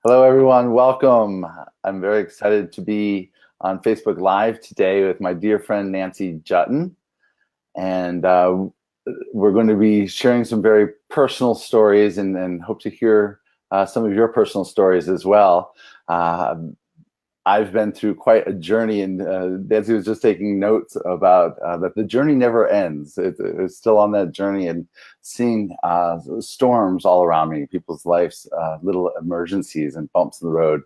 Hello, everyone. Welcome. I'm very excited to be on Facebook Live today with my dear friend Nancy Juetten, and we're going to be sharing some very personal stories and hope to hear some of your personal stories as well. I've been through quite a journey, and Nancy was just taking notes about that the journey never ends. It's still on that journey, and seeing storms all around me, people's lives, little emergencies and bumps in the road.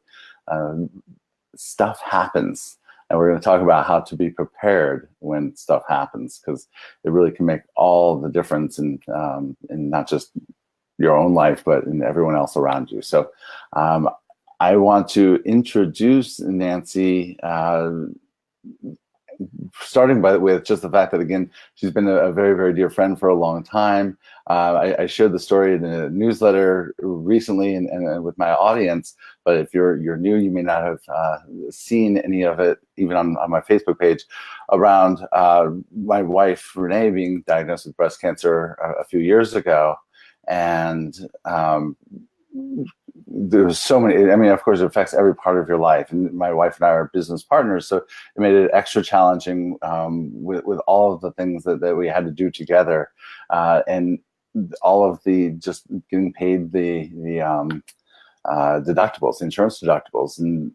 Stuff happens, and we're going to talk about how to be prepared when stuff happens, because it really can make all the difference in not just your own life, but in everyone else around you. So I want to introduce Nancy, starting with just the fact that, again, she's been a very, very dear friend for a long time. I shared the story in a newsletter recently and with my audience, but if you're new, you may not have seen any of it, even on my Facebook page, around my wife, Renee, being diagnosed with breast cancer a few years ago. And there's so many, I mean, of course, it affects every part of your life. And my wife and I are business partners, so it made it extra challenging with all of the things that we had to do together. And all of the just getting paid the deductibles, insurance deductibles. And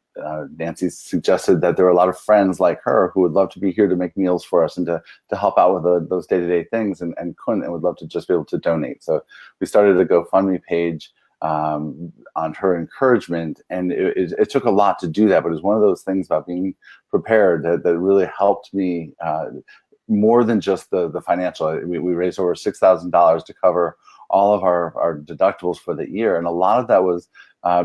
Nancy suggested that there were a lot of friends like her who would love to be here to make meals for us and to help out with those day-to-day things and couldn't, and would love to just be able to donate. So we started a GoFundMe page on her encouragement, and it took a lot to do that, but it was one of those things about being prepared that really helped me more than just the financial. We raised over $6,000 to cover all of our deductibles for the year, and a lot of that was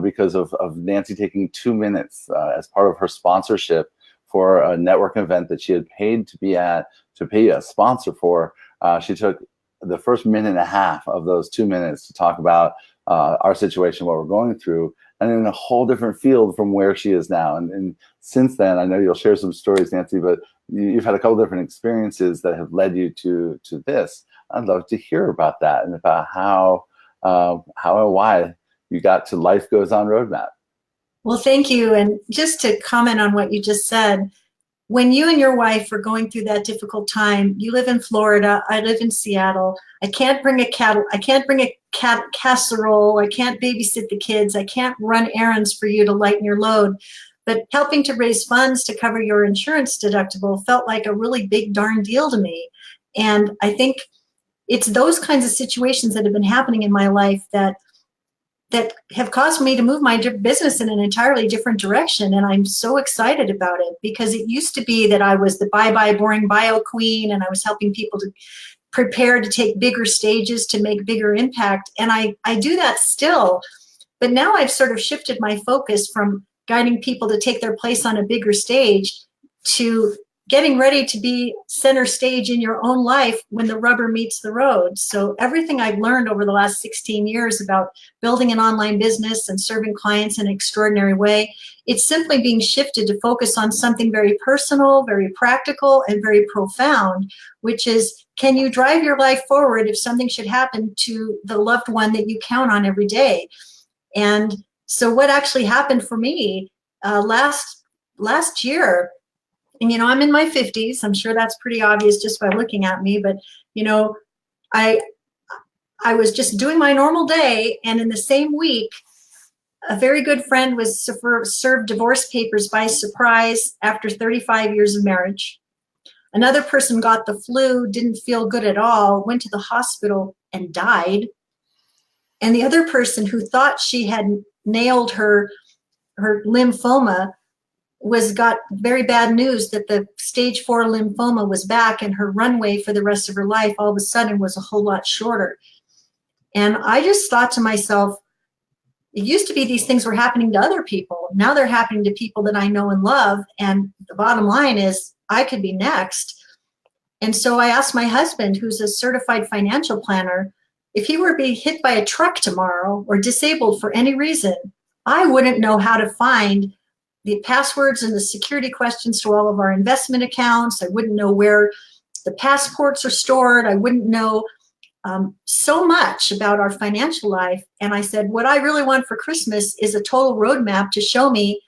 because of Nancy taking 2 minutes as part of her sponsorship for a network event that she had paid to be at, to pay a sponsor for. She took the first minute and a half of those 2 minutes to talk about our situation, what we're going through, and in a whole different field from where she is now. And since then, I know you'll share some stories, Nancy, but you've had a couple different experiences that have led you to this. I'd love to hear about that and about how and why you got to Life Goes On Roadmap. Well, thank you. And just to comment on what you just said, when you and your wife are going through that difficult time, you live in Florida, I live in Seattle. I can't bring a casserole, I can't babysit the kids, I can't run errands for you to lighten your load. But helping to raise funds to cover your insurance deductible felt like a really big darn deal to me. And I think it's those kinds of situations that have been happening in my life that have caused me to move my business in an entirely different direction. And I'm so excited about it, because it used to be that I was the bye-bye boring bio queen, and I was helping people to prepare to take bigger stages to make bigger impact. And I do that still, but now I've sort of shifted my focus from guiding people to take their place on a bigger stage to getting ready to be center stage in your own life when the rubber meets the road. So everything I've learned over the last 16 years about building an online business and serving clients in an extraordinary way, it's simply being shifted to focus on something very personal, very practical, and very profound, which is, can you drive your life forward if something should happen to the loved one that you count on every day? And so what actually happened for me last year, and, I'm in my 50s. I'm sure that's pretty obvious just by looking at me. But, I was just doing my normal day. And in the same week, a very good friend was served divorce papers by surprise after 35 years of marriage. Another person got the flu, didn't feel good at all, went to the hospital and died. And the other person, who thought she had nailed her lymphoma, got very bad news that the stage 4 lymphoma was back, and her runway for the rest of her life all of a sudden was a whole lot shorter. And I just thought to myself, it used to be these things were happening to other people. Now they're happening to people that I know and love. And the bottom line is, I could be next. And so I asked my husband, who's a certified financial planner, if he were to be hit by a truck tomorrow or disabled for any reason, I wouldn't know how to find the passwords and the security questions to all of our investment accounts. I wouldn't know where the passports are stored. I wouldn't know so much about our financial life. And I said, what I really want for Christmas is a total roadmap to show me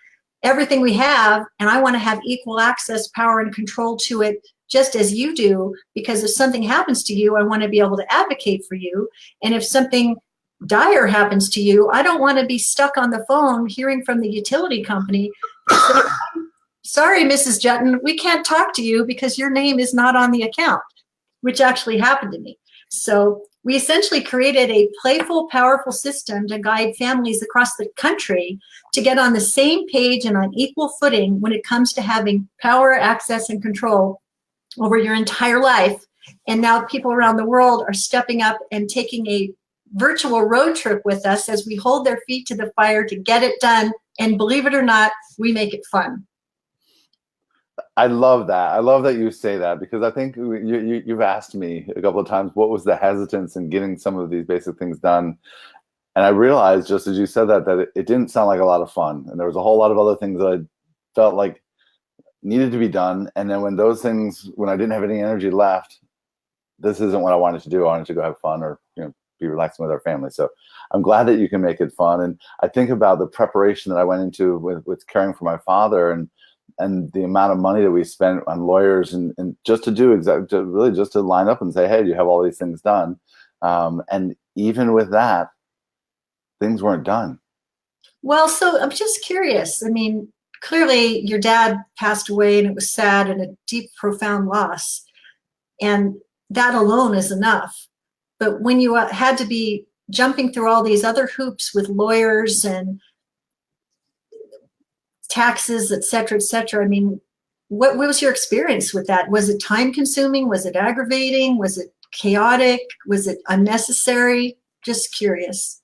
everything we have. And I want to have equal access, power, and control to it, just as you do, because if something happens to you, I want to be able to advocate for you. And if something dire happens to you, I don't want to be stuck on the phone hearing from the utility company, sorry, Mrs. Juetten, we can't talk to you because your name is not on the account, which actually happened to me. So we essentially created a playful, powerful system to guide families across the country to get on the same page and on equal footing when it comes to having power, access, and control over your entire life. And now people around the world are stepping up and taking a virtual road trip with us as we hold their feet to the fire to get it done. And believe it or not, we make it fun. I love that. I love that you say that, because I think you've asked me a couple of times, what was the hesitance in getting some of these basic things done? And I realized, just as you said that, it didn't sound like a lot of fun. And there was a whole lot of other things that I felt like needed to be done. And then when I didn't have any energy left, this isn't what I wanted to do. I wanted to go have fun, or, be relaxing with our family. So I'm glad that you can make it fun. And I think about the preparation that I went into with caring for my father, and the amount of money that we spent on lawyers and just to do really just to line up and say, hey, you have all these things done. And even with that, things weren't done. Well, so I'm just curious. I mean, clearly your dad passed away and it was sad and a deep, profound loss. And that alone is enough. But when you had to be jumping through all these other hoops with lawyers and taxes, et cetera, I mean, what was your experience with that? Was it time consuming? Was it aggravating? Was it chaotic? Was it unnecessary? Just curious.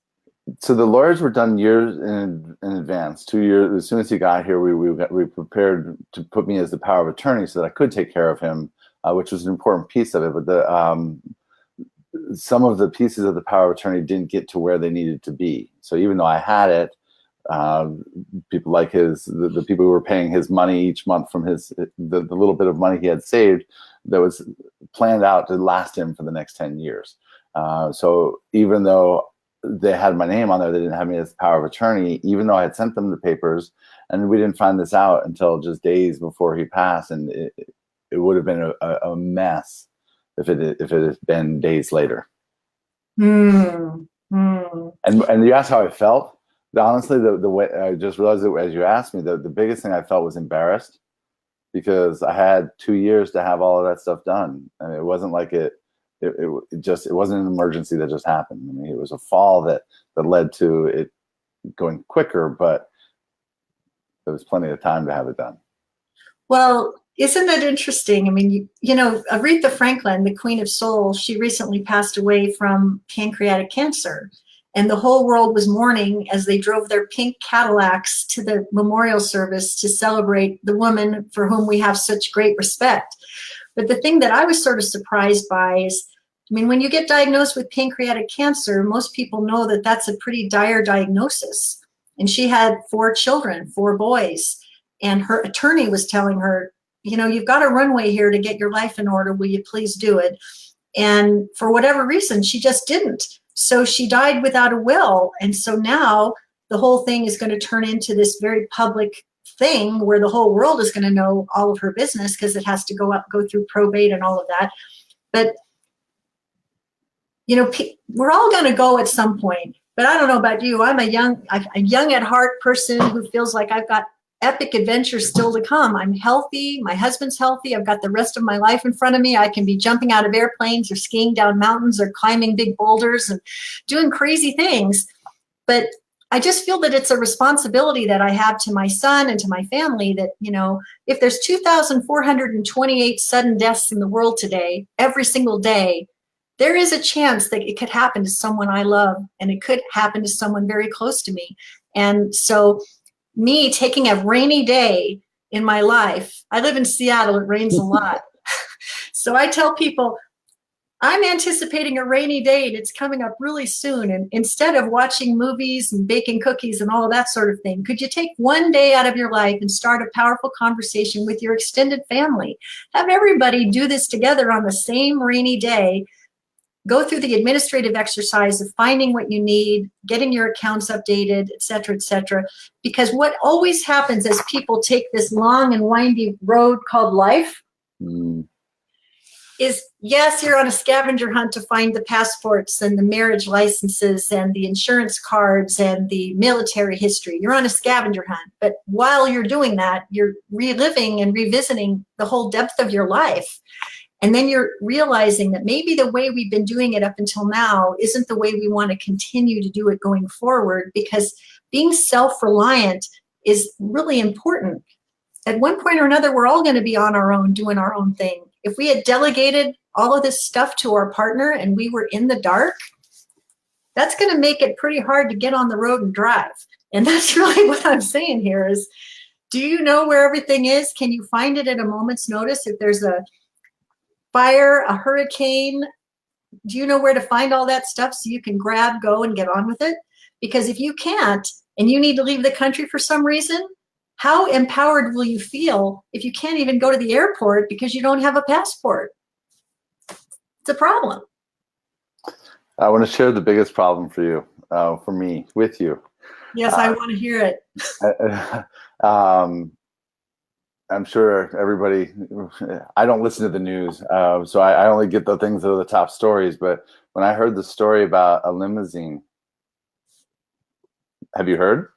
So the lawyers were done years in advance. 2 years, as soon as he got here, we prepared to put me as the power of attorney so that I could take care of him, which was an important piece of it. But some of the pieces of the power of attorney didn't get to where they needed to be. So even though I had it, people like the people who were paying his money each month from the little bit of money he had saved, that was planned out to last him for the next 10 years. So even though they had my name on there, they didn't have me as power of attorney, even though I had sent them the papers, and we didn't find this out until just days before he passed. And it would have been a mess if it had been days later. And you asked how I felt. Honestly, the way I just realized it as you asked me, the biggest thing I felt was embarrassed, because I had 2 years to have all of that stuff done. I mean, it wasn't like it wasn't an emergency that just happened. I mean, it was a fall that led to it going quicker, but there was plenty of time to have it done. Well, isn't that interesting? I mean, Aretha Franklin, the Queen of Soul, she recently passed away from pancreatic cancer. And the whole world was mourning as they drove their pink Cadillacs to the memorial service to celebrate the woman for whom we have such great respect. But the thing that I was sort of surprised by is, I mean, when you get diagnosed with pancreatic cancer, most people know that that's a pretty dire diagnosis. And she had 4 children, 4 boys. And her attorney was telling her, you've got a runway here to get your life in order. Will you please do it? And for whatever reason, she just didn't. So she died without a will. And so now the whole thing is going to turn into this very public thing where the whole world is going to know all of her business, because it has to go through probate and all of that. But, we're all going to go at some point. But I don't know about you. I'm a young at heart person who feels like I've got epic adventures still to come. I'm healthy. My husband's healthy. I've got the rest of my life in front of me. I can be jumping out of airplanes or skiing down mountains or climbing big boulders and doing crazy things. But I just feel that it's a responsibility that I have to my son and to my family that, if there's 2,428 sudden deaths in the world today, every single day, there is a chance that it could happen to someone I love, and it could happen to someone very close to me. And so me taking a rainy day in my life, I live in Seattle, it rains a lot. So I tell people, I'm anticipating a rainy day and it's coming up really soon. And instead of watching movies and baking cookies and all of that sort of thing, could you take one day out of your life and start a powerful conversation with your extended family? Have everybody do this together on the same rainy day. go through the administrative exercise of finding what you need, getting your accounts updated, et cetera, et cetera. Because what always happens as people take this long and windy road called life is, yes, you're on a scavenger hunt to find the passports and the marriage licenses and the insurance cards and the military history. You're on a scavenger hunt. But while you're doing that, you're reliving and revisiting the whole depth of your life. And then you're realizing that maybe the way we've been doing it up until now isn't the way we want to continue to do it going forward, because being self-reliant is really important. At one point or another, we're all going to be on our own, doing our own thing. If we had delegated all of this stuff to our partner and we were in the dark, that's going to make it pretty hard to get on the road and drive. And that's really what I'm saying here is, do you know where everything is? Can you find it at a moment's notice? If there's a fire, a hurricane, do you know where to find all that stuff so you can grab, go, and get on with it? Because if you can't, and you need to leave the country for some reason, how empowered will you feel if you can't even go to the airport because you don't have a passport? It's a problem. I want to share the biggest problem for you, for me, with you. Yes, I want to hear it. I'm sure everybody, I don't listen to the news, so I only get the things that are the top stories. But when I heard the story about a limousine, have you heard?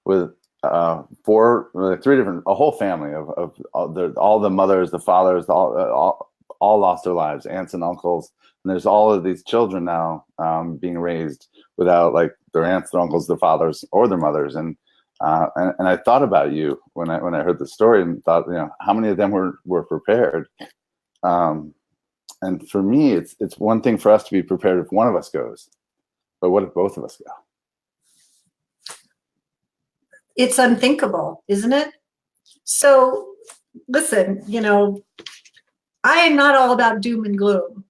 With three different, a whole family of all the mothers, the fathers, all lost their lives, aunts and uncles. And there's all of these children now being raised without like their aunts, their uncles, their fathers, or their mothers. And I thought about you when I heard the story and thought, you know, how many of them were prepared? And for me, it's one thing for us to be prepared if one of us goes, but what if both of us go? It's unthinkable, isn't it? So listen, you know, I am not all about doom and gloom.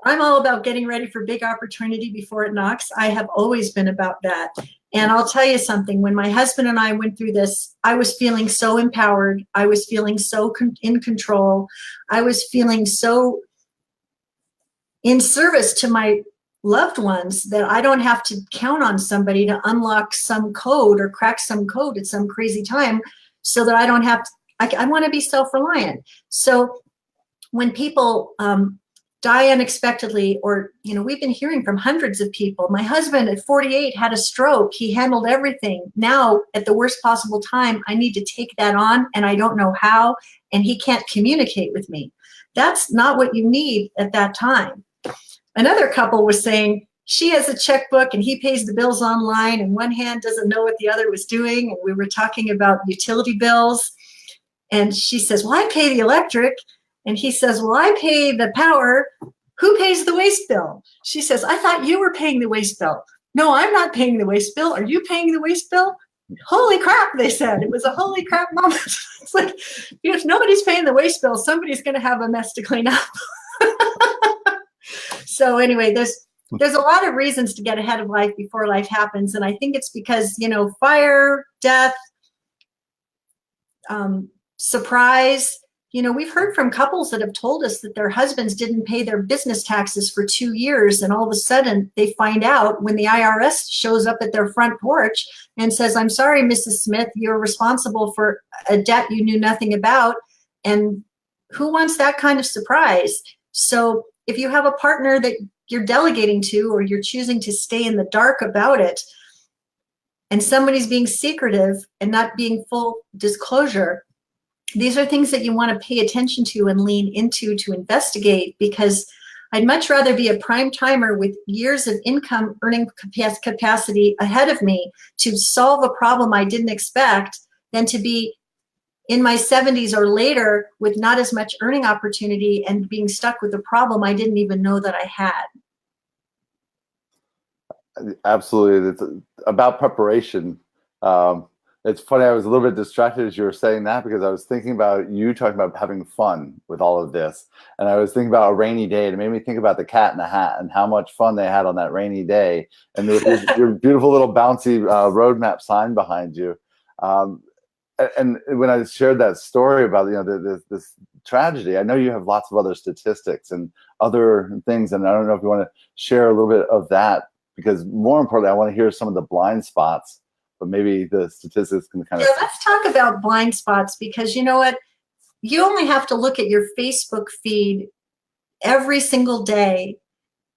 I'm all about getting ready for big opportunity before it knocks. I have always been about that. And I'll tell you something, when my husband and I went through this, I was feeling so empowered. I was feeling so in control. I was feeling so in service to my loved ones that I don't have to count on somebody to unlock some code or crack some code at some crazy time, so that I don't have to, I want to be self-reliant. So when people die unexpectedly, or, you know, we've been hearing from hundreds of people. My husband at 48 had a stroke. He handled everything. Now, at the worst possible time, I need to take that on, and I don't know how, and he can't communicate with me. That's not what you need at that time. Another couple was saying she has a checkbook and he pays the bills online, and one hand doesn't know what the other was doing. And we were talking about utility bills, and she says, well, I pay the electric. And he says, well, I pay the power. Who pays the waste bill? She says, I thought you were paying the waste bill. No, I'm not paying the waste bill. Are you paying the waste bill? Holy crap, they said. It was a holy crap moment. It's like, if nobody's paying the waste bill, somebody's going to have a mess to clean up. So anyway, there's a lot of reasons to get ahead of life before life happens. And I think it's because, you know, fire, death, surprise. You know, we've heard from couples that have told us that their husbands didn't pay their business taxes for 2 years, and all of a sudden they find out when the IRS shows up at their front porch and says, I'm sorry, Mrs. Smith, you're responsible for a debt you knew nothing about. And who wants that kind of surprise? So if you have a partner that you're delegating to, or you're choosing to stay in the dark about it, and somebody's being secretive and not being full disclosure, these are things that you want to pay attention to and lean into to investigate, because I'd much rather be a prime timer with years of income earning capacity ahead of me to solve a problem I didn't expect than to be in my 70s or later with not as much earning opportunity and being stuck with a problem I didn't even know that I had. Absolutely. It's about preparation. It's funny, I was a little bit distracted as you were saying that, because I was thinking about you talking about having fun with all of this. And I was thinking about a rainy day, and it made me think about the Cat in the Hat and how much fun they had on that rainy day. And your beautiful little bouncy roadmap sign behind you. And when I shared that story about, you know, this tragedy. I know you have lots of other statistics and other things, and I don't know if you want to share a little bit of that, because more importantly, I want to hear some of the blind spots, but maybe the statistics can kind of. Yeah, let's talk about blind spots, because you know what? You only have to look at your Facebook feed every single day.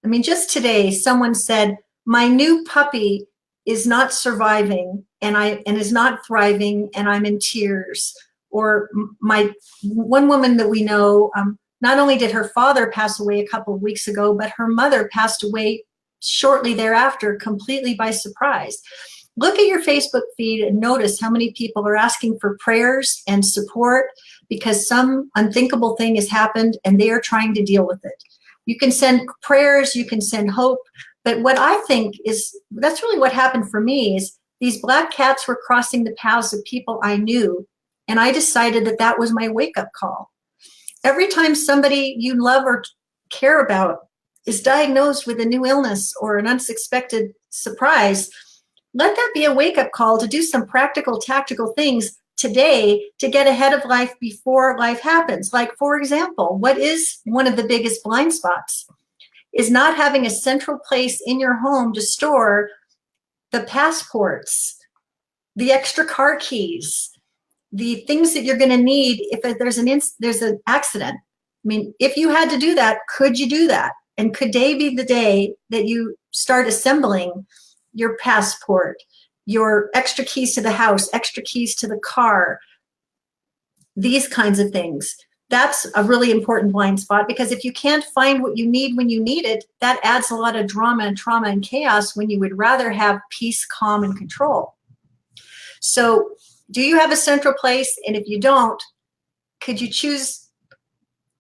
I mean, just today, someone said, my new puppy is not surviving and is not thriving, and I'm in tears. Or my one woman that we know, not only did her father pass away a couple of weeks ago, but her mother passed away shortly thereafter, completely by surprise. Look at your Facebook feed and notice how many people are asking for prayers and support because some unthinkable thing has happened and they are trying to deal with it. You can send prayers, you can send hope, but what I think is, that's really what happened for me, is these black cats were crossing the paths of people I knew, and I decided that that was my wake-up call. Every time somebody you love or care about is diagnosed with a new illness or an unexpected surprise, let that be a wake-up call to do some practical, tactical things today to get ahead of life before life happens. Like, for example, what is one of the biggest blind spots is not having a central place in your home to store the passports, the extra car keys, the things that you're going to need if there's an accident. I mean, if you had to do that, could you do that? And could today be the day that you start assembling your passport, your extra keys to the house, extra keys to the car, these kinds of things? That's a really important blind spot, because if you can't find what you need when you need it, that adds a lot of drama and trauma and chaos when you would rather have peace, calm, and control. So do you have a central place? And if you don't, could you choose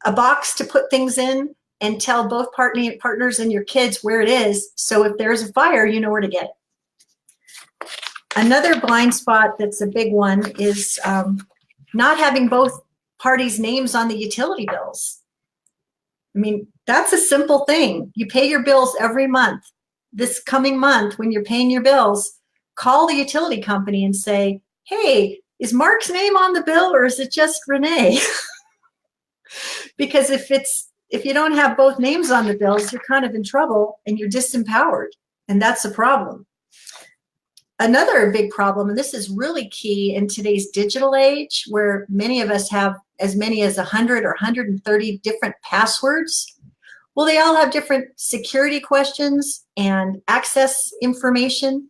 a box to put things in and tell both partners and your kids where it is, so if there's a fire, you know where to get it? Another blind spot that's a big one is not having both parties' names on the utility bills. I mean, that's a simple thing. You pay your bills every month. This coming month, when you're paying your bills, call the utility company and say, hey, is Mark's name on the bill or is it just Renee? Because if you don't have both names on the bills, you're kind of in trouble and you're disempowered, and that's a problem. Another big problem, and this is really key in today's digital age, where many of us have as many as 100 or 130 different passwords. Well, they all have different security questions and access information.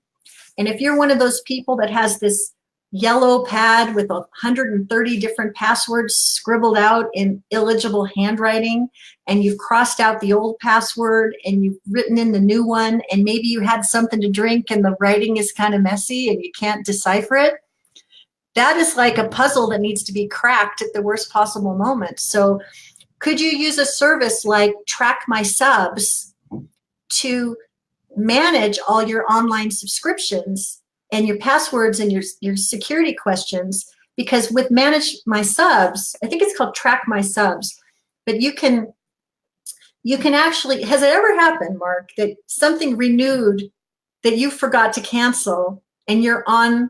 And if you're one of those people that has this yellow pad with 130 different passwords scribbled out in illegible handwriting, and you've crossed out the old password and you've written in the new one, and maybe you had something to drink and the writing is kind of messy and you can't decipher it, that is like a puzzle that needs to be cracked at the worst possible moment. So could you use a service like Track My Subs to manage all your online subscriptions and your passwords and your security questions? Because with Manage My Subs, I think it's called Track My Subs, but you can actually, has it ever happened, Mark, that something renewed that you forgot to cancel and you're on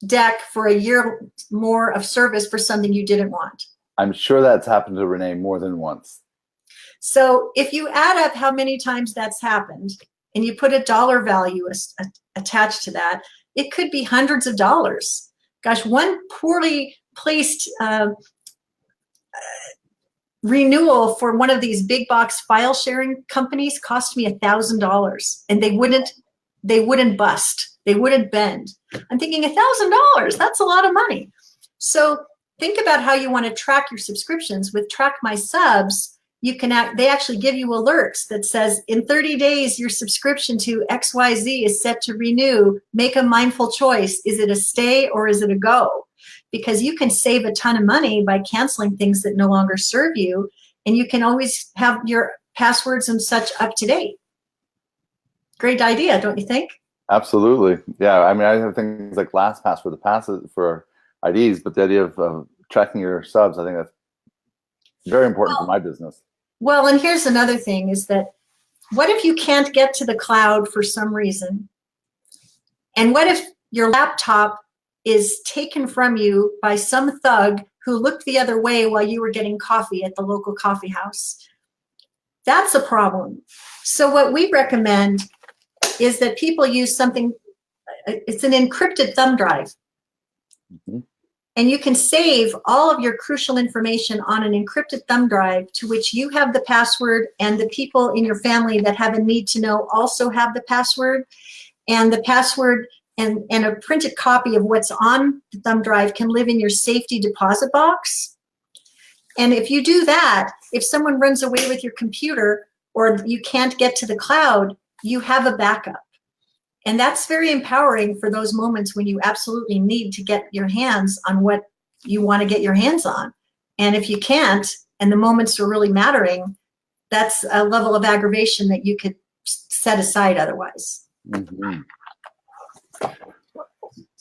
deck for a year more of service for something you didn't want? I'm sure that's happened to Renee more than once. So if you add up how many times that's happened and you put a dollar value attached to that, it could be hundreds of dollars. Gosh, one poorly placed renewal for one of these big box file sharing companies cost me $1,000, and they wouldn't bust. They wouldn't bend. I'm thinking $1,000, that's a lot of money. So think about how you want to track your subscriptions. With Track My Subs, they actually give you alerts that says, in 30 days, your subscription to XYZ is set to renew. Make a mindful choice. Is it a stay or is it a go? Because you can save a ton of money by canceling things that no longer serve you, and you can always have your passwords and such up to date. Great idea, don't you think? Absolutely. Yeah. I mean, I have things like LastPass for the passes for IDs, but the idea of tracking your subs, I think that's very important for my business. Well, and here's another thing is that, what if you can't get to the cloud for some reason? And what if your laptop is taken from you by some thug who looked the other way while you were getting coffee at the local coffee house. That's a problem. So what we recommend is that people use something, it's an encrypted thumb drive. Mm-hmm. And you can save all of your crucial information on an encrypted thumb drive to which you have the password, and the people in your family that have a need to know also have the password. And the password and a printed copy of what's on the thumb drive can live in your safety deposit box. And if you do that, if someone runs away with your computer or you can't get to the cloud, you have a backup. And that's very empowering for those moments when you absolutely need to get your hands on what you want to get your hands on. And if you can't, and the moments are really mattering, that's a level of aggravation that you could set aside otherwise. Mm-hmm.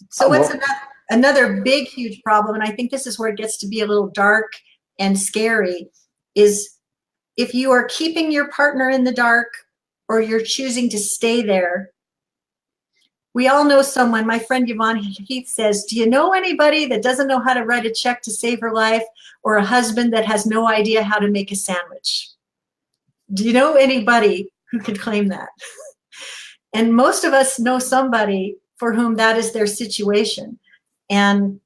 So what's another big, huge problem, and I think this is where it gets to be a little dark and scary, is if you are keeping your partner in the dark or you're choosing to stay there. We all know someone, my friend Yvonne Heath says, do you know anybody that doesn't know how to write a check to save her life, or a husband that has no idea how to make a sandwich? Do you know anybody who could claim that? And most of us know somebody for whom that is their situation. And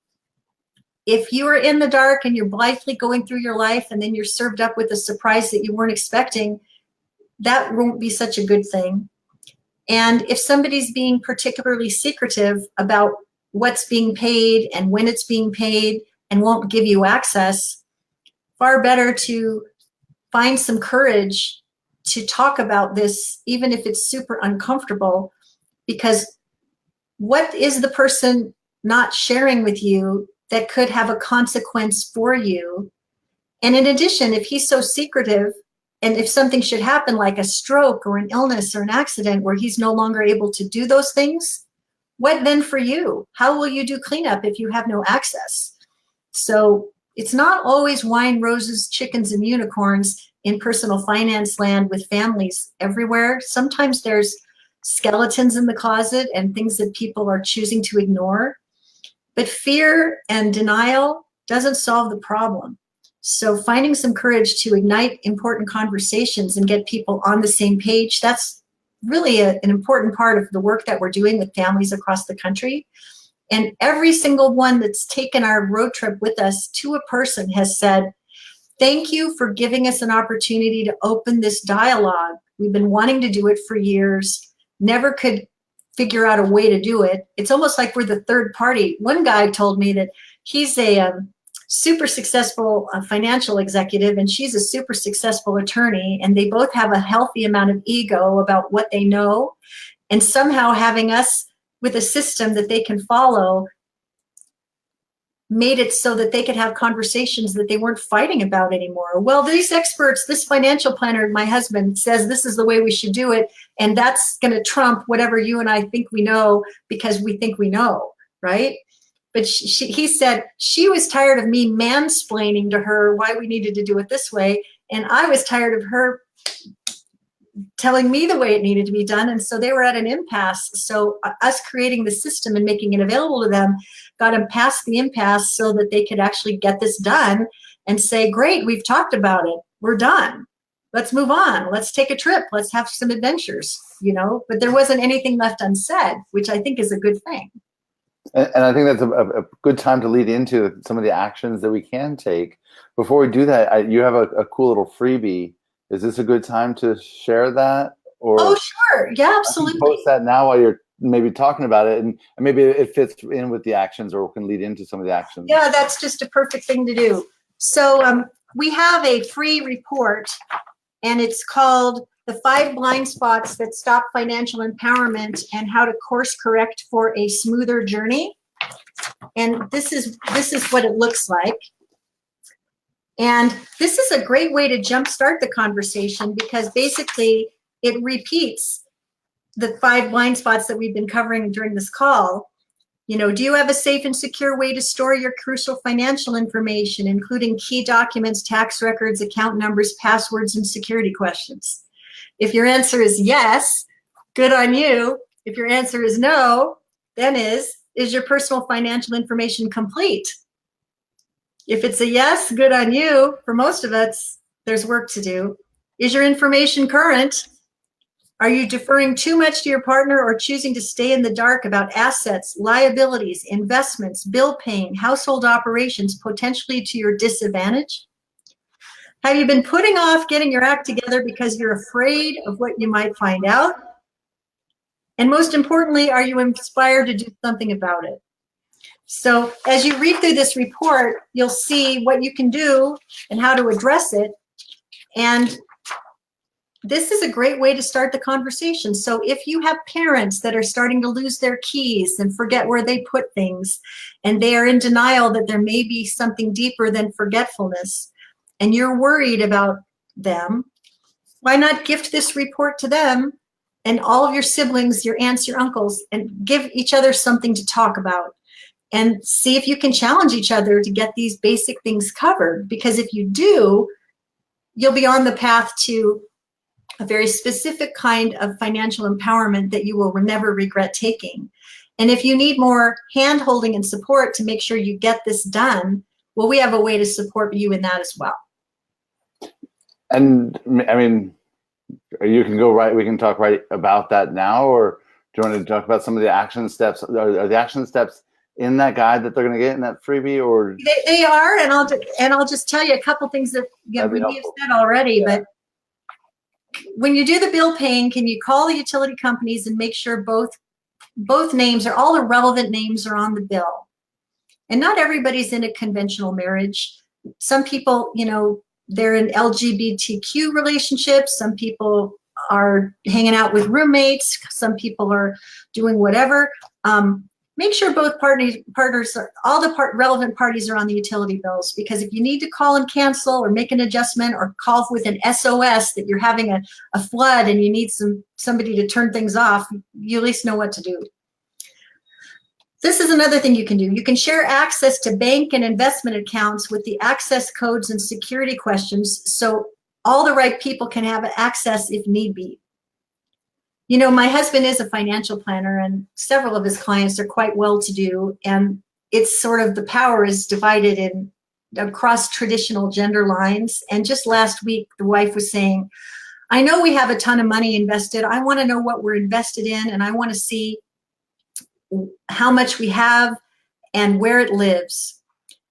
if you are in the dark and you're blithely going through your life and then you're served up with a surprise that you weren't expecting, that won't be such a good thing. And if somebody's being particularly secretive about what's being paid and when it's being paid and won't give you access, far better to find some courage to talk about this, even if it's super uncomfortable, because what is the person not sharing with you that could have a consequence for you? And in addition, if he's so secretive, and if something should happen like a stroke or an illness or an accident where he's no longer able to do those things, what then for you? How will you do cleanup if you have no access? So it's not always wine, roses, chickens, and unicorns in personal finance land with families everywhere. Sometimes there's skeletons in the closet and things that people are choosing to ignore. But fear and denial doesn't solve the problem. So finding some courage to ignite important conversations and get people on the same page, that's really an important part of the work that we're doing with families across the country. And every single one that's taken our road trip with us to a person has said, thank you for giving us an opportunity to open this dialogue. We've been wanting to do it for years, never could figure out a way to do it. It's almost like we're the third party. One guy told me that he's a super successful financial executive and she's a super successful attorney, and they both have a healthy amount of ego about what they know, and somehow having us with a system that they can follow made it so that they could have conversations that they weren't fighting about anymore. Well, these experts, this financial planner, my husband, says this is the way we should do it, and that's going to trump whatever you and I think we know because we think we know, right? But he said she was tired of me mansplaining to her why we needed to do it this way, and I was tired of her telling me the way it needed to be done, and so they were at an impasse. So us creating the system and making it available to them got them past the impasse so that they could actually get this done and say, great, we've talked about it, we're done. Let's move on. Let's take a trip. Let's have some adventures, you know, but there wasn't anything left unsaid, which I think is a good thing. And I think that's a good time to lead into some of the actions that we can take. Before we do that, you have a cool little freebie. Is this a good time to share that? Or oh, sure. Yeah, absolutely. Post that now while you're maybe talking about it, and maybe it fits in with the actions, or can lead into some of the actions. Yeah, that's just a perfect thing to do. So we have a free report, and it's called The 5 Blind Spots That Stop Financial Empowerment and How to Course Correct for a Smoother Journey. And this is what it looks like. And this is a great way to jumpstart the conversation, because basically it repeats the 5 blind spots that we've been covering during this call. You know, do you have a safe and secure way to store your crucial financial information, including key documents, tax records, account numbers, passwords, and security questions? If your answer is yes, good on you. If your answer is no, then is your personal financial information complete? If it's a yes, good on you. For most of us, there's work to do. Is your information current? Are you deferring too much to your partner or choosing to stay in the dark about assets, liabilities, investments, bill paying, household operations, potentially to your disadvantage? Have you been putting off getting your act together because you're afraid of what you might find out? And most importantly, are you inspired to do something about it? So as you read through this report, you'll see what you can do and how to address it. And this is a great way to start the conversation. So if you have parents that are starting to lose their keys and forget where they put things, and they are in denial that there may be something deeper than forgetfulness, and you're worried about them, why not gift this report to them and all of your siblings, your aunts, your uncles, and give each other something to talk about, and see if you can challenge each other to get these basic things covered. Because if you do, you'll be on the path to a very specific kind of financial empowerment that you will never regret taking. And if you need more hand-holding and support to make sure you get this done, well, we have a way to support you in that as well. And I mean, you can go right, we can talk right about that now, or do you want to talk about some of the action steps? Are the action steps in that guide that they're going to get in that freebie, or they are? And I'll just tell you a couple things that we have said already. Yeah. But when you do the bill paying, can you call the utility companies and make sure both names, or all the relevant names, are on the bill? And not everybody's in a conventional marriage. Some people, you know, they're in LGBTQ relationships. Some people are hanging out with roommates. Some people are doing whatever. Make sure both partners, all the relevant parties are on the utility bills, because if you need to call and cancel or make an adjustment or call with an SOS that you're having a flood and you need somebody to turn things off, you at least know what to do. This is another thing you can do. You can share access to bank and investment accounts with the access codes and security questions, so all the right people can have access if need be. You know, my husband is a financial planner, and several of his clients are quite well-to-do, and it's sort of, the power is divided in across traditional gender lines. And just last week, the wife was saying, I know we have a ton of money invested. I want to know what we're invested in, and I want to see how much we have and where it lives.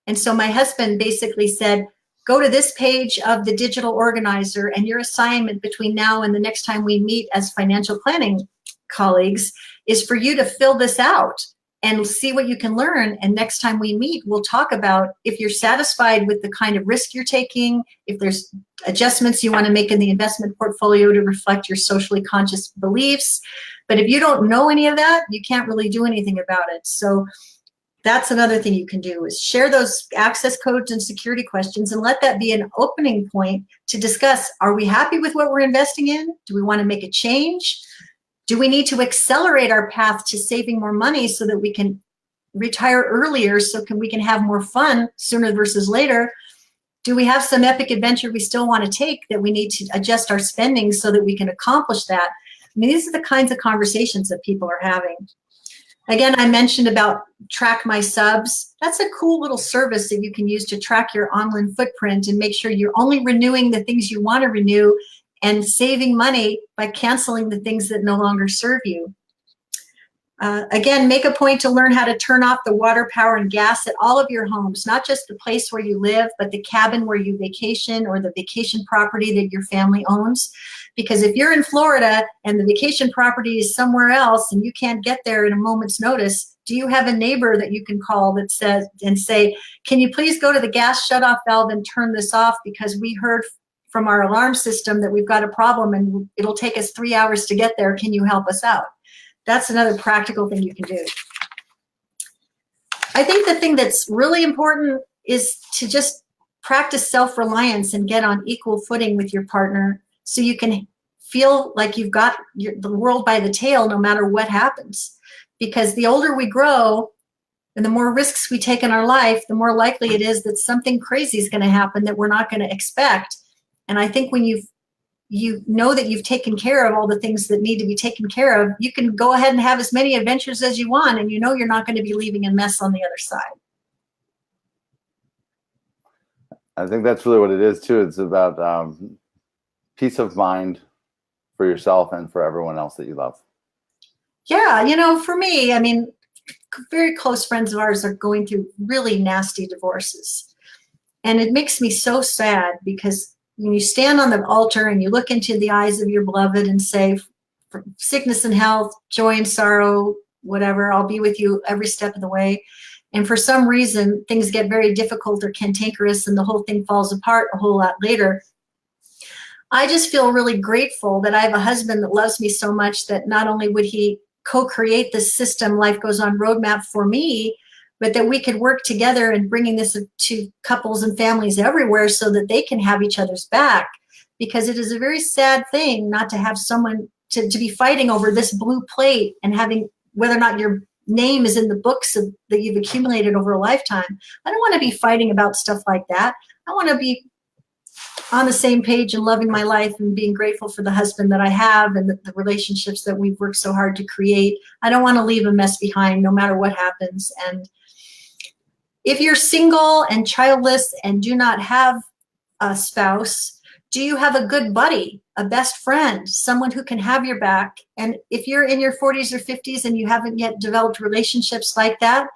And so my husband basically said, go to this page of the digital organizer, and your assignment between now and the next time we meet as financial planning colleagues is for you to fill this out and see what you can learn. And next time we meet, we'll talk about if you're satisfied with the kind of risk you're taking, if there's adjustments you want to make in the investment portfolio to reflect your socially conscious beliefs. But if you don't know any of that, you can't really do anything about it. So that's another thing you can do, is share those access codes and security questions, and let that be an opening point to discuss, are we happy with what we're investing in? Do we want to make a change? Do we need to accelerate our path to saving more money so that we can retire earlier, so we can have more fun sooner versus later? Do we have some epic adventure we still want to take that we need to adjust our spending so that we can accomplish that? I mean, these are the kinds of conversations that people are having. Again, I mentioned about Track My Subs. That's a cool little service that you can use to track your online footprint and make sure you're only renewing the things you want to renew and saving money by canceling the things that no longer serve you. Again, make a point to learn how to turn off the water, power, and gas at all of your homes, not just the place where you live, but the cabin where you vacation or the vacation property that your family owns. Because if you're in Florida and the vacation property is somewhere else and you can't get there in a moment's notice, do you have a neighbor that you can call that says and say, can you please go to the gas shutoff valve and turn this off, because we heard from our alarm system that we've got a problem and it'll take us 3 hours to get there. Can you help us out? That's another practical thing you can do. I think the thing that's really important is to just practice self-reliance and get on equal footing with your partner, so you can feel like you've got the world by the tail no matter what happens. Because the older we grow and the more risks we take in our life, the more likely it is that something crazy is going to happen that we're not going to expect. And I think when you you know that you've taken care of all the things that need to be taken care of, you can go ahead and have as many adventures as you want, and you know you're not going to be leaving a mess on the other side. I think that's really what it is too. It's about peace of mind for yourself and for everyone else that you love. Yeah, you know, for me, I mean, very close friends of ours are going through really nasty divorces. And it makes me so sad, because when you stand on the altar and you look into the eyes of your beloved and say, for sickness and health, joy and sorrow, whatever, I'll be with you every step of the way. And for some reason, things get very difficult or cantankerous and the whole thing falls apart a whole lot later. I just feel really grateful that I have a husband that loves me so much that not only would he co-create this system, Life Goes On roadmap for me, but that we could work together in bringing this to couples and families everywhere so that they can have each other's back. Because it is a very sad thing not to have someone to be fighting over this blue plate and having whether or not your name is in the books that you've accumulated over a lifetime. I don't want to be fighting about stuff like that. I want to be on the same page and loving my life and being grateful for the husband that I have and the relationships that we've worked so hard to create. I don't want to leave a mess behind no matter what happens. And if you're single and childless and do not have a spouse, do you have a good buddy, a best friend, someone who can have your back? And if you're in your 40s or 50s and you haven't yet developed relationships like that,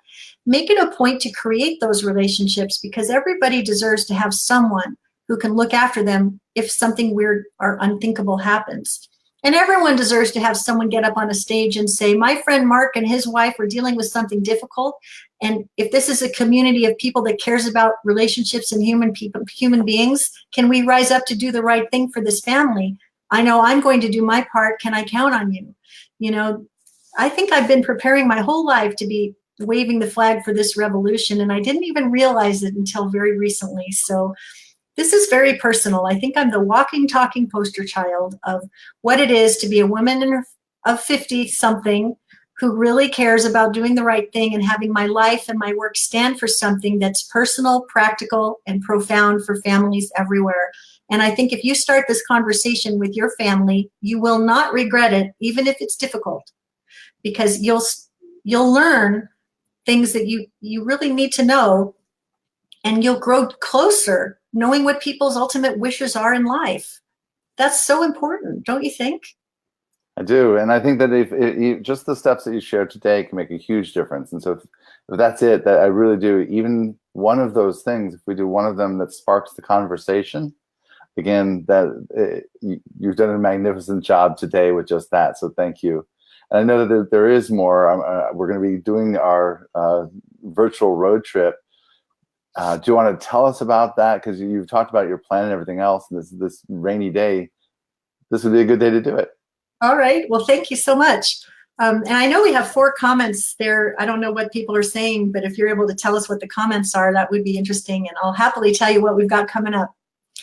make it a point to create those relationships, because everybody deserves to have someone who can look after them if something weird or unthinkable happens. And everyone deserves to have someone get up on a stage and say, my friend Mark and his wife are dealing with something difficult. And if this is a community of people that cares about relationships and human beings, can we rise up to do the right thing for this family? I know I'm going to do my part. Can I count on you? You know, I think I've been preparing my whole life to be waving the flag for this revolution, and I didn't even realize it until very recently. So this is very personal. I think I'm the walking, talking poster child of what it is to be a woman of 50-something who really cares about doing the right thing and having my life and my work stand for something that's personal, practical, and profound for families everywhere. And I think if you start this conversation with your family, you will not regret it, even if it's difficult, because you'll learn things that you really need to know, and you'll grow closer knowing what people's ultimate wishes are in life. That's so important, don't you think? I do, and I think that if just the steps that you shared today can make a huge difference. And so if that's it, that I really do, even one of those things, if we do one of them that sparks the conversation, again, you've done a magnificent job today with just that, so thank you. And I know that there is more. We're going to be doing our virtual road trip. Do you want to tell us about that? Because you've talked about your plan and everything else, and this rainy day, this would be a good day to do it. All right. Well, thank you so much. And I know we have 4 comments there. I don't know what people are saying, but if you're able to tell us what the comments are, that would be interesting. And I'll happily tell you what we've got coming up.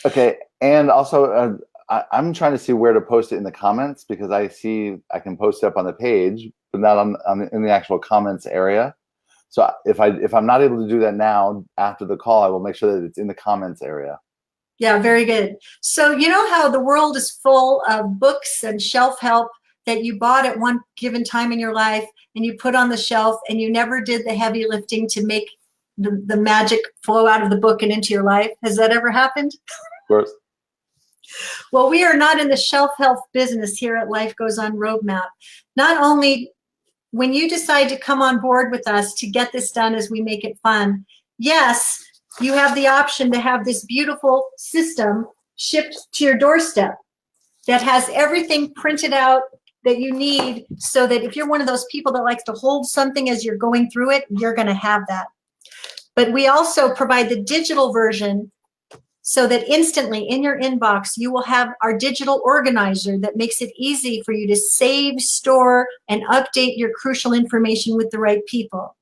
Okay. And also, I'm trying to see where to post it in the comments, because I see I can post it up on the page, but not in the actual comments area. So if I'm not able to do that now after the call, I will make sure that it's in the comments area. Yeah, very good. So you know how the world is full of books and shelf help that you bought at one given time in your life and you put on the shelf, and you never did the heavy lifting to make the magic flow out of the book and into your life? Has that ever happened? Of course. Well, we are not in the shelf help business here at Life Goes On Roadmap. Not only when you decide to come on board with us to get this done as we make it fun, yes, you have the option to have this beautiful system shipped to your doorstep that has everything printed out that you need, so that if you're one of those people that likes to hold something as you're going through it, you're going to have that. But we also provide the digital version, so that instantly in your inbox, you will have our digital organizer that makes it easy for you to save, store, and update your crucial information with the right people.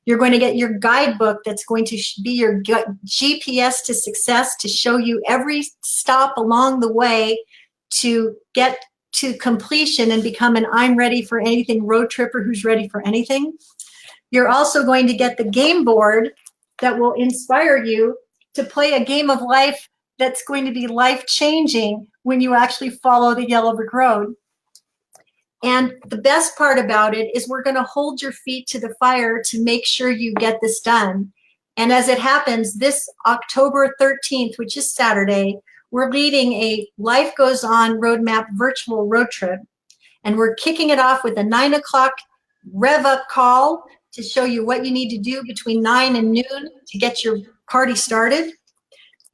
You're going to get your guidebook that's going to be your GPS to success, to show you every stop along the way to get to completion and become an I'm ready for anything road tripper who's ready for anything. You're also going to get the game board that will inspire you to play a game of life that's going to be life-changing when you actually follow the yellow brick road. And the best part about it is we're going to hold your feet to the fire to make sure you get this done. And as it happens, this October 13th, which is Saturday, we're leading a Life Goes On Roadmap virtual road trip. And we're kicking it off with a 9 o'clock rev up call to show you what you need to do between 9 and noon to get your party started.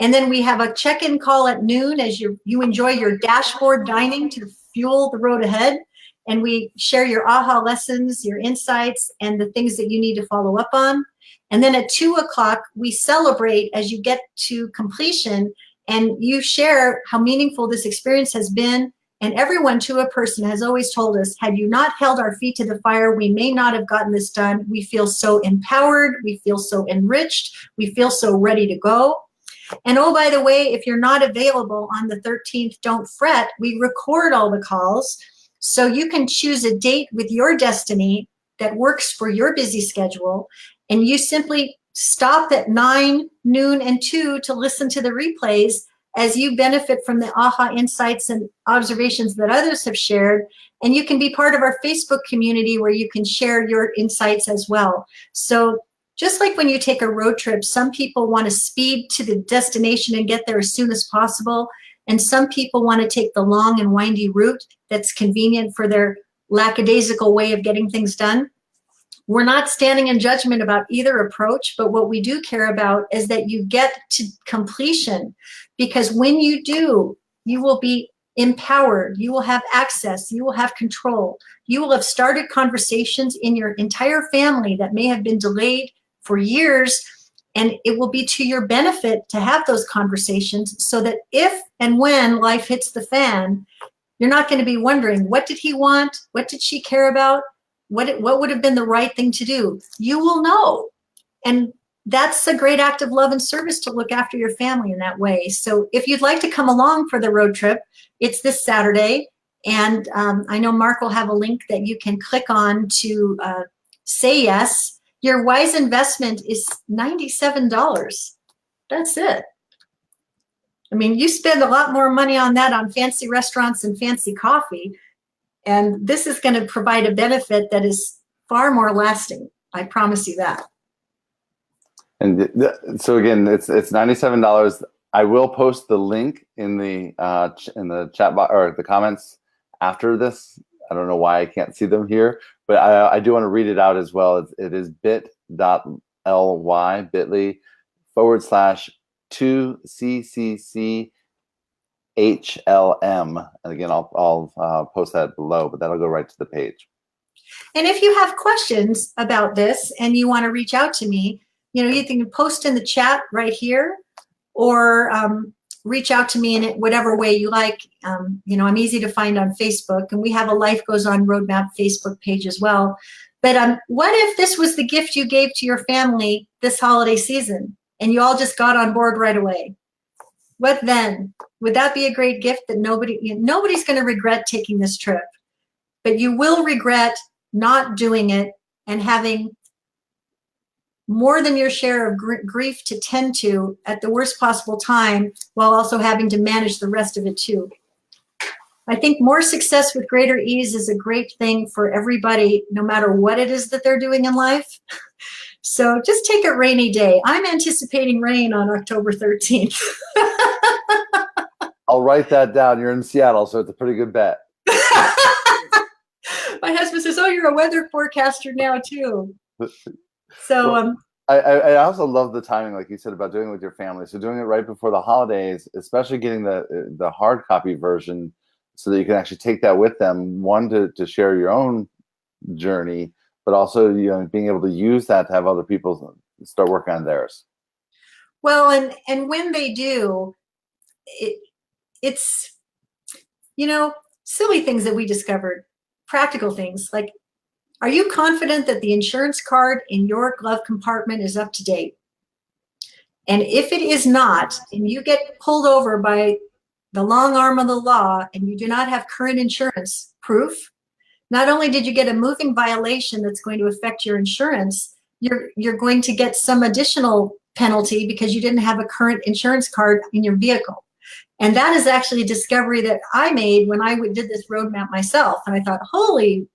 And then we have a check-in call at noon as you enjoy your dashboard dining to fuel the road ahead. And we share your aha lessons, your insights, and the things that you need to follow up on. And then at 2 o'clock, we celebrate as you get to completion and you share how meaningful this experience has been. And everyone to a person has always told us, had you not held our feet to the fire, we may not have gotten this done. We feel so empowered. We feel so enriched. We feel so ready to go. And oh, by the way, if you're not available on the 13th, don't fret. We record all the calls. So you can choose a date with your destiny that works for your busy schedule. And you simply stop at 9, noon, and 2 to listen to the replays as you benefit from the aha insights and observations that others have shared. And you can be part of our Facebook community where you can share your insights as well. So just like when you take a road trip, some people want to speed to the destination and get there as soon as possible. And some people want to take the long and windy route that's convenient for their lackadaisical way of getting things done. We're not standing in judgment about either approach, but what we do care about is that you get to completion, because when you do, you will be empowered, you will have access, you will have control, you will have started conversations in your entire family that may have been delayed for years, and it will be to your benefit to have those conversations so that if and when life hits the fan, you're not going to be wondering, what did he want? What did she care about? What would have been the right thing to do? You will know. And that's a great act of love and service to look after your family in that way. So if you'd like to come along for the road trip, it's this Saturday. And I know Mark will have a link that you can click on to say yes. Your wise investment is $97. That's it. I mean, you spend a lot more money on that on fancy restaurants and fancy coffee. And this is going to provide a benefit that is far more lasting. I promise you that. And so again, it's $97. I will post the link in the chat box or the comments after this. I don't know why I can't see them here, but I do want to read it out as well. It is bit.ly/2CCC HLM. And again, I'll post that below, but that'll go right to the page. And if you have questions about this and you want to reach out to me, you can post in the chat right here, or reach out to me in whatever way you like. I'm easy to find on Facebook, and we have a Life Goes On Roadmap Facebook page as well. But what if this was the gift you gave to your family this holiday season and you all just got on board right away? What then? Would that be a great gift that nobody's going to regret taking this trip, but you will regret not doing it and having more than your share of grief to tend to at the worst possible time, while also having to manage the rest of it too. I think more success with greater ease is a great thing for everybody, no matter what it is that they're doing in life. So just take a rainy day. I'm anticipating rain on October 13th. I'll write that down. You're in Seattle, so it's a pretty good bet. My husband says, oh, you're a weather forecaster now too. So well, I also love the timing, like you said, about doing it with your family. So doing it right before the holidays, especially getting the hard copy version so that you can actually take that with them, one, to share your own journey, but also being able to use that to have other people start working on theirs. Well, and when they do, it's silly things that we discovered, practical things like, are you confident that the insurance card in your glove compartment is up to date? And if it is not, and you get pulled over by the long arm of the law and you do not have current insurance proof, not only did you get a moving violation that's going to affect your insurance, you're going to get some additional penalty because you didn't have a current insurance card in your vehicle. And that is actually a discovery that I made when I did this roadmap myself. And I thought, holy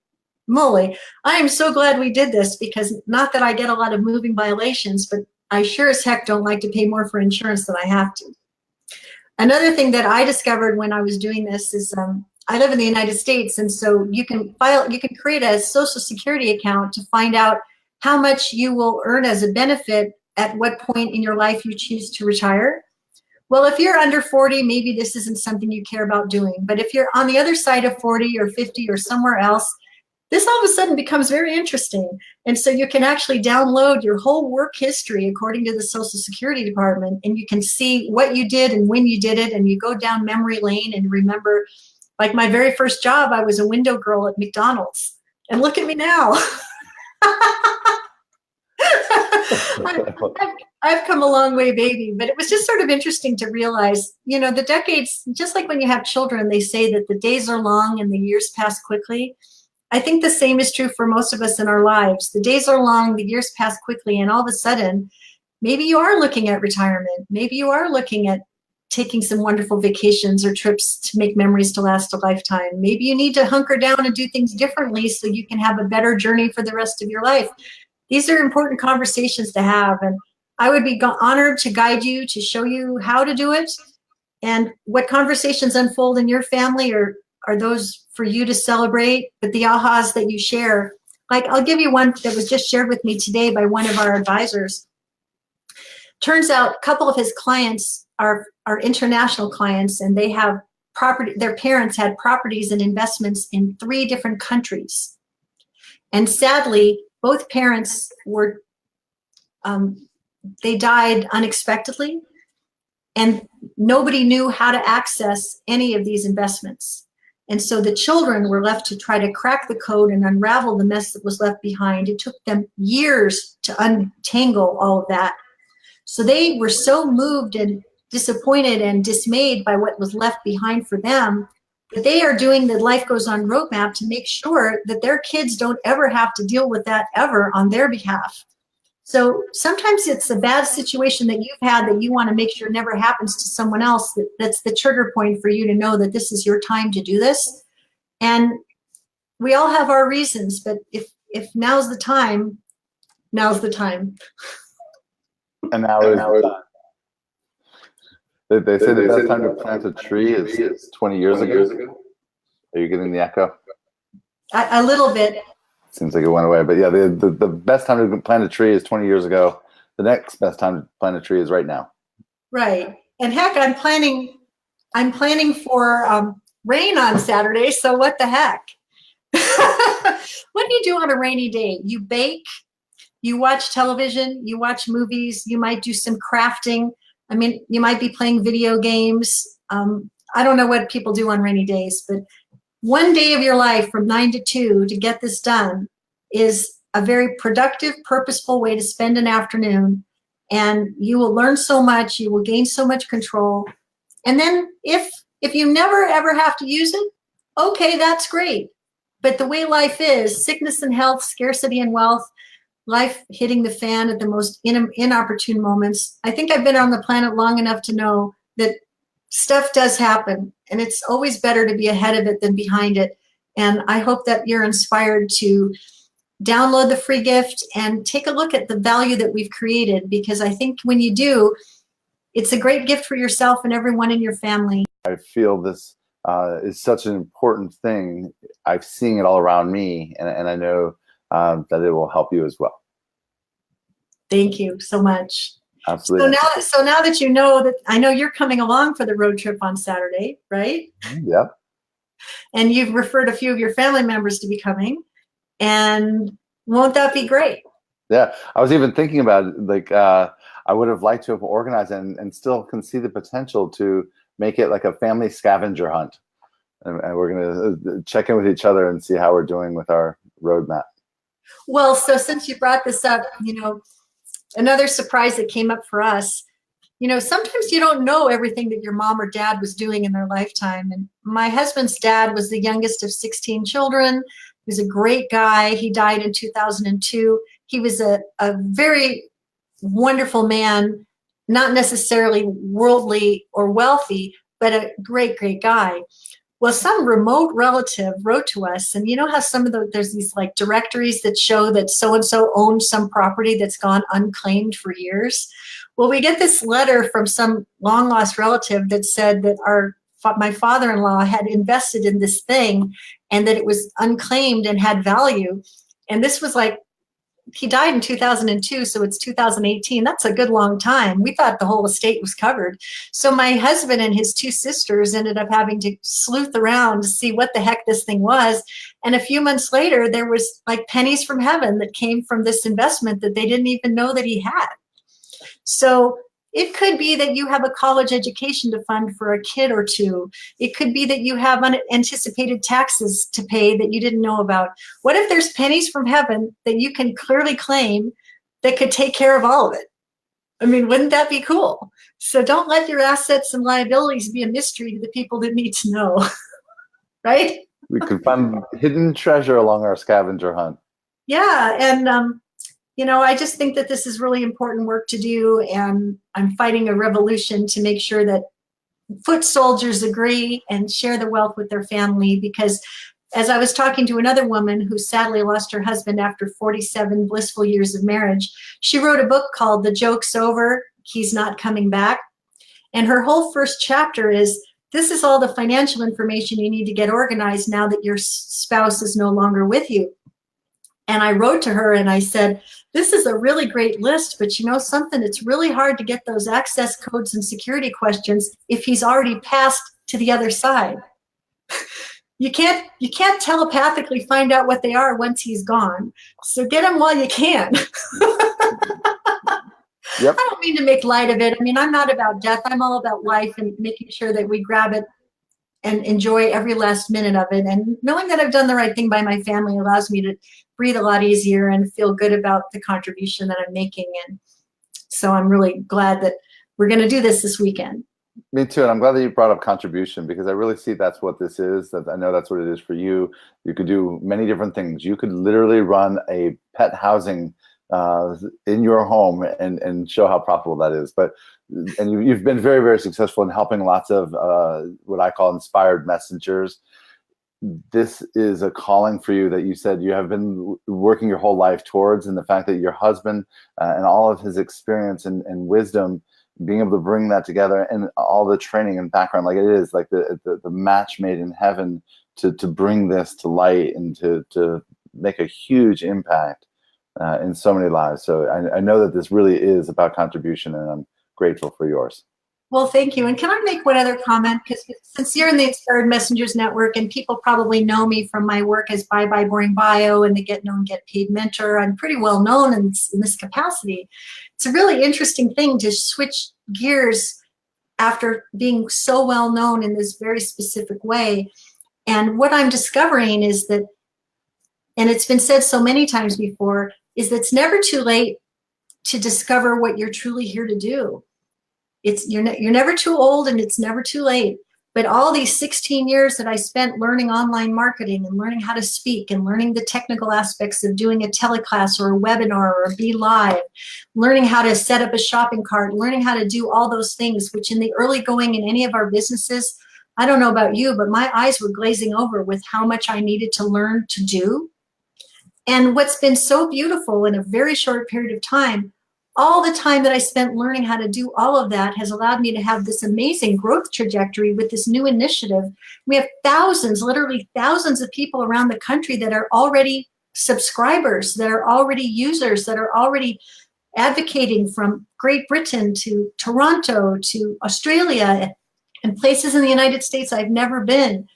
moly, I am so glad we did this, because not that I get a lot of moving violations, but I sure as heck don't like to pay more for insurance than I have to. Another thing that I discovered when I was doing this is I live in the United States, and so you can create a Social Security account to find out how much you will earn as a benefit at what point in your life you choose to retire. Well, if you're under 40, maybe this isn't something you care about doing. But if you're on the other side of 40 or 50 or somewhere else, this all of a sudden becomes very interesting. And so you can actually download your whole work history according to the Social Security Department, and you can see what you did and when you did it, and you go down memory lane and remember, like my very first job, I was a window girl at McDonald's. And look at me now. I've come a long way, baby. But it was just sort of interesting to realize, you know, the decades, just like when you have children, they say that the days are long and the years pass quickly. I think the same is true for most of us in our lives. The days are long, the years pass quickly, and all of a sudden, maybe you are looking at retirement. Maybe you are looking at taking some wonderful vacations or trips to make memories to last a lifetime. Maybe you need to hunker down and do things differently so you can have a better journey for the rest of your life. These are important conversations to have, and I would be honored to guide you, to show you how to do it, and what conversations unfold in your family are those for you to celebrate. But the ahas that you share, like I'll give you one that was just shared with me today by one of our advisors. Turns out a couple of his clients are international clients, and they have property, their parents had properties and investments in 3 different countries. And sadly, both parents were, they died unexpectedly, and nobody knew how to access any of these investments. And so the children were left to try to crack the code and unravel the mess that was left behind. It took them years to untangle all of that. So they were so moved and disappointed and dismayed by what was left behind for them that they are doing the Life Goes On roadmap to make sure that their kids don't ever have to deal with that ever on their behalf. So sometimes it's a bad situation that you've had that you want to make sure never happens to someone else. That's the trigger point for you to know that this is your time to do this. And we all have our reasons, but if now's the time, now's the time. And now is the time. They say the best time to plant a tree is 20 years ago. Are you getting the echo? A little bit. Seems like it went away, but yeah, the best time to plant a tree is 20 years ago. The next best time to plant a tree is right now. Right, and heck, I'm planning for rain on Saturday. So what the heck? What do you do on a rainy day? You bake, you watch television, you watch movies, you might do some crafting. I mean, you might be playing video games. I don't know what people do on rainy days, but one day of your life from 9 to 2 to get this done is a very productive, purposeful way to spend an afternoon. And you will learn so much, you will gain so much control. And then if you never ever have to use it, okay, that's great. But the way life is, sickness and health, scarcity and wealth, life hitting the fan at the most inopportune moments. I think I've been on the planet long enough to know that stuff does happen, and it's always better to be ahead of it than behind it. And I hope that you're inspired to download the free gift and take a look at the value that we've created, because I think when you do, it's a great gift for yourself and everyone in your family. I feel this is such an important thing. I've seen it all around me, and I know that it will help you as well. Thank you so much. Absolutely. So now that you know that, I know you're coming along for the road trip on Saturday, right? Yep. And you've referred a few of your family members to be coming, and won't that be great? Yeah, I was even thinking about it, like I would have liked to have organized and still can see the potential to make it like a family scavenger hunt. And we're going to check in with each other and see how we're doing with our roadmap. Well, so since you brought this up, you know, another surprise that came up for us, you know, sometimes you don't know everything that your mom or dad was doing in their lifetime. And my husband's dad was the youngest of 16 children. He was a great guy. He died in 2002. He was a very wonderful man, not necessarily worldly or wealthy, but a great, great guy. Well, some remote relative wrote to us, and you know how there's these like directories that show that so-and-so owned some property that's gone unclaimed for years. Well, we get this letter from some long lost relative that said that my father-in-law had invested in this thing and that it was unclaimed and had value. And this was like, he died in 2002, so it's 2018. That's a good long time. We thought the whole estate was covered. So my husband and his two sisters ended up having to sleuth around to see what the heck this thing was. And a few months later, there was like pennies from heaven that came from this investment that they didn't even know that he had. So it could be that you have a college education to fund for a kid or two. It could be that you have unanticipated taxes to pay that you didn't know about. What if there's pennies from heaven that you can clearly claim that could take care of all of it? I mean, wouldn't that be cool? So don't let your assets and liabilities be a mystery to the people that need to know, right? We could find hidden treasure along our scavenger hunt. Yeah, and you know, I just think that this is really important work to do, and I'm fighting a revolution to make sure that foot soldiers agree and share the wealth with their family, because as I was talking to another woman who sadly lost her husband after 47 blissful years of marriage, she wrote a book called The Joke's Over, He's Not Coming Back. And her whole first chapter is, this is all the financial information you need to get organized now that your spouse is no longer with you. And I wrote to her and I said, this is a really great list, but you know something, it's really hard to get those access codes and security questions if he's already passed to the other side. You can't telepathically find out what they are once he's gone. So get them while you can. Yep. I don't mean to make light of it. I mean, I'm not about death. I'm all about life and making sure that we grab it and enjoy every last minute of it. And knowing that I've done the right thing by my family allows me to breathe a lot easier and feel good about the contribution that I'm making. And so I'm really glad that we're going to do this weekend. Me too, and I'm glad that you brought up contribution, because I really see that's what this is. That I know that's what it is for you. You could do many different things. You could literally run a pet housing in your home and show how profitable that is. But you've been very, very successful in helping lots of what I call inspired messengers. This is a calling for you that you said you have been working your whole life towards, and the fact that your husband and all of his experience and wisdom, being able to bring that together, and all the training and background, like it is like the match made in heaven to bring this to light and to make a huge impact in so many lives. So I know that this really is about contribution, and I'm grateful for yours. Well, thank you. And can I make one other comment? Because since you're in the Inspired Messengers Network, and people probably know me from my work as Bye Bye Boring Bio and the Get Known, Get Paid mentor, I'm pretty well known in this capacity. It's a really interesting thing to switch gears after being so well known in this very specific way. And what I'm discovering is that, and it's been said so many times before, is that it's never too late to discover what you're truly here to do. You're never too old, and it's never too late. But all these 16 years that I spent learning online marketing and learning how to speak and learning the technical aspects of doing a teleclass or a webinar or a Be Live, learning how to set up a shopping cart, learning how to do all those things, which in the early going in any of our businesses, I don't know about you, but my eyes were glazing over with how much I needed to learn to do. And what's been so beautiful in a very short period of time, all the time that I spent learning how to do all of that has allowed me to have this amazing growth trajectory with this new initiative. We have thousands, literally thousands of people around the country that are already subscribers, that are already users, that are already advocating, from Great Britain to Toronto to Australia and places in the United States I've never been.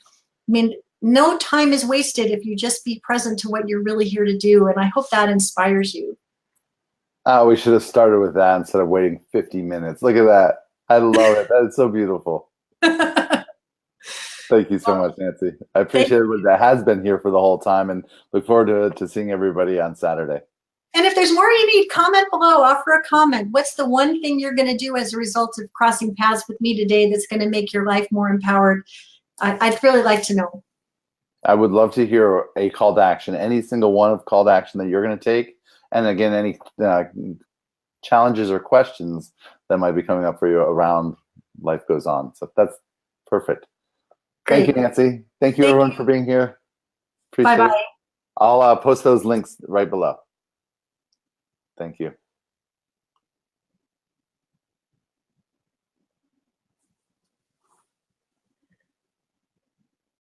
I mean, no time is wasted if you just be present to what you're really here to do. And I hope that inspires you. We should have started with that instead of waiting 50 minutes. Look at that. I love it. That's so beautiful. Thank you so much, Nancy. I appreciate everybody that has been here for the whole time, and look forward to seeing everybody on Saturday. And if there's more you need, comment below, offer a comment. What's the one thing you're going to do as a result of crossing paths with me today that's going to make your life more empowered? I'd really like to know. I would love to hear a call to action, any single one of call to action that you're going to take. And again, any challenges or questions that might be coming up for you around life goes on. So that's perfect. Great. Thank you, Nancy. Thank you, Thank everyone, you. for being here. Appreciate Bye-bye. it. I'll post those links right below. Thank you.